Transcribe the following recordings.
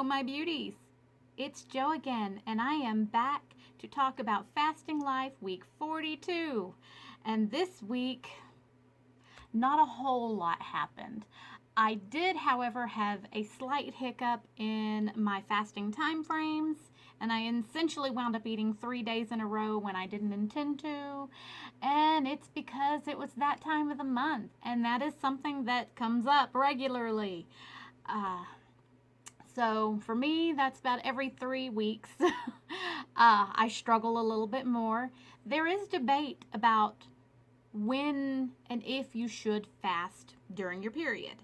Hello, my beauties. It's Jo again, and I am back to talk about Fasting Life Week 42. And this week, not a whole lot happened. I did, however, have a slight hiccup in my fasting time frames, and I essentially wound up eating 3 days in a row when I didn't intend to. And it's because it was that time of the month, and that is something that comes up regularly. So for me, that's about every 3 weeks. I struggle a little bit more. There is debate about when and if you should fast during your period.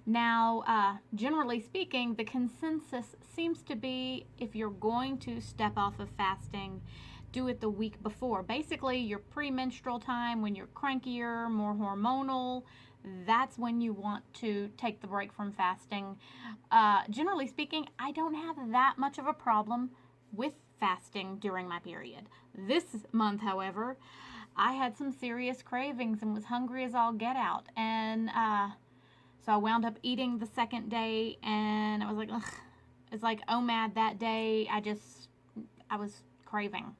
Now, generally speaking, the consensus seems to be if you're going to step off of fasting, do it the week before. Basically, your premenstrual time when you're crankier, more hormonal, that's when you want to take the break from fasting. Generally speaking, I don't have that much of a problem with fasting during my period. This month, however, I had some serious cravings and was hungry as all get out. And so I wound up eating the second day, and I was like, ugh. It's like OMAD that day. I was craving.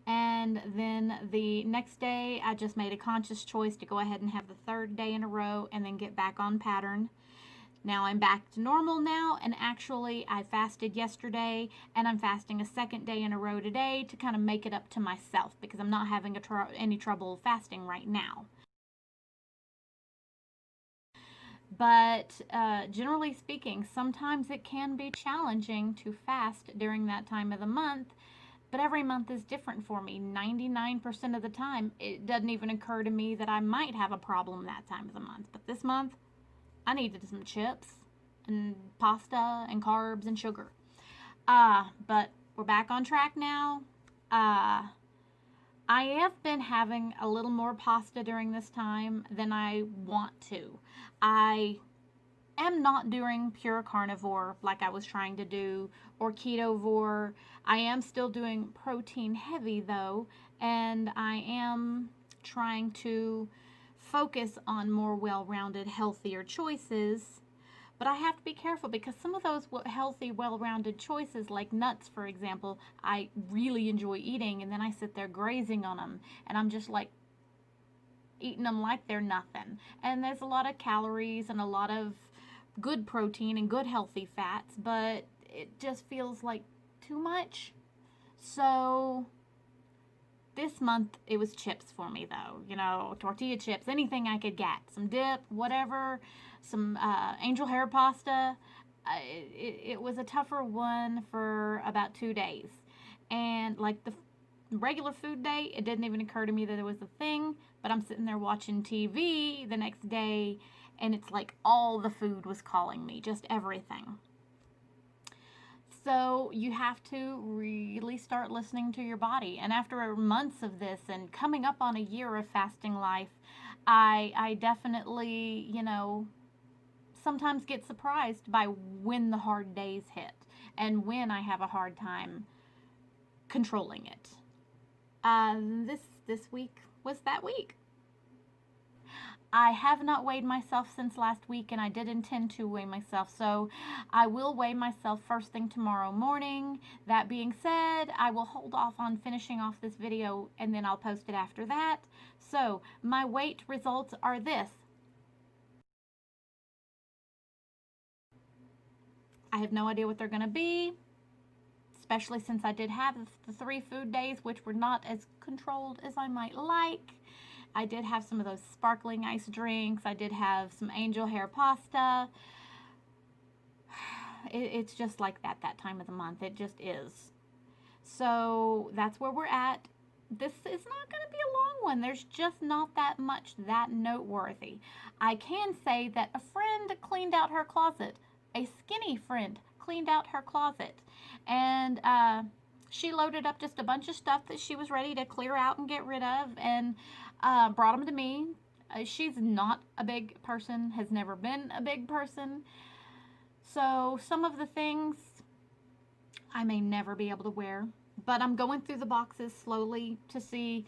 And then the next day, I just made a conscious choice to go ahead and have the third day in a row and then get back on pattern. Now I'm back to normal now, and actually I fasted yesterday, and I'm fasting a second day in a row today to kind of make it up to myself because I'm not having any trouble fasting right now. But generally speaking, sometimes it can be challenging to fast during that time of the month. But every month is different for me. 99% of the time, it doesn't even occur to me that I might have a problem that time of the month. But this month, I needed some chips and pasta and carbs and sugar. But we're back on track now. I have been having a little more pasta during this time than I want to. I am not doing pure carnivore like I was trying to do, or ketovore. I am still doing protein heavy though, and I am trying to focus on more well-rounded, healthier choices. But I have to be careful because some of those healthy, well-rounded choices, like nuts, for example, I really enjoy eating, and then I sit there grazing on them, and I'm just like eating them like they're nothing. And there's a lot of calories and a lot of good protein and good healthy fats, but it just feels like too much. So this month it was chips for me though, tortilla chips, anything I could get, some dip, whatever, some angel hair pasta. It was a tougher one for about 2 days, and like the regular food day, it didn't even occur to me that it was a thing. But I'm sitting there watching TV the next day, and it's like all the food was calling me, just everything. So you have to really start listening to your body. And after months of this and coming up on a year of fasting life, I definitely, sometimes get surprised by when the hard days hit and when I have a hard time controlling it. This week was that week. I have not weighed myself since last week, and I did intend to weigh myself, so I will weigh myself first thing tomorrow morning. That being said, I will hold off on finishing off this video, and then I'll post it after that. So my weight results are this. I have no idea what they're going to be, especially since I did have the 3 food days, which were not as controlled as I might like. I did have some of those sparkling ice drinks. I did have some angel hair pasta. It's just like that time of the month. It just is. So that's where we're at. This is not going to be a long one. There's just not that much that noteworthy. I can say that a friend cleaned out her closet. A skinny friend cleaned out her closet. And she loaded up just a bunch of stuff that she was ready to clear out and get rid of, and brought them to me. She's not a big person, has never been a big person. So some of the things I may never be able to wear, but I'm going through the boxes slowly to see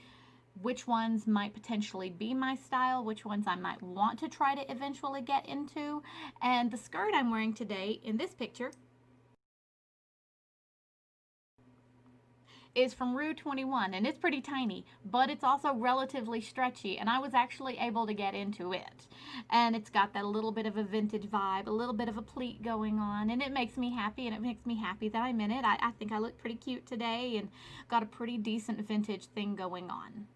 which ones might potentially be my style, which ones I might want to try to eventually get into. And the skirt I'm wearing today in this picture is from Rue 21, and it's pretty tiny, but it's also relatively stretchy, and I was actually able to get into it. And it's got that little bit of a vintage vibe, a little bit of a pleat going on, and it makes me happy, and it makes me happy that I'm in it. I think I look pretty cute today and got a pretty decent vintage thing going on.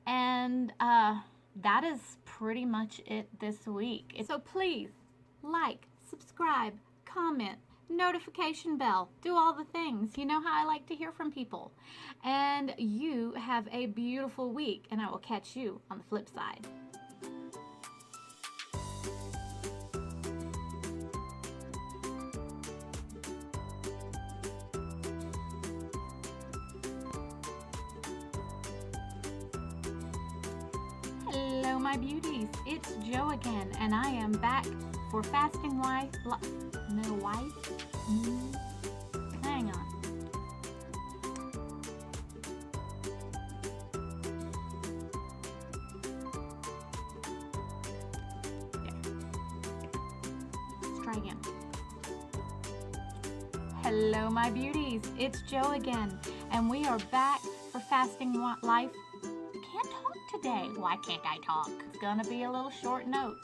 And that is pretty much it this week. So please like, subscribe, comment, notification bell, do all the things. You know how I like to hear from people. And you have a beautiful week, and I will catch you on the flip side. Hello, my beauties. It's Jo again, and I am back for fasting wife. No wife? Hang on. There. Let's try again. Hello, my beauties. It's Jo again, and we are back for fasting life. Can't talk today. Why can't I talk? It's gonna be a little short note.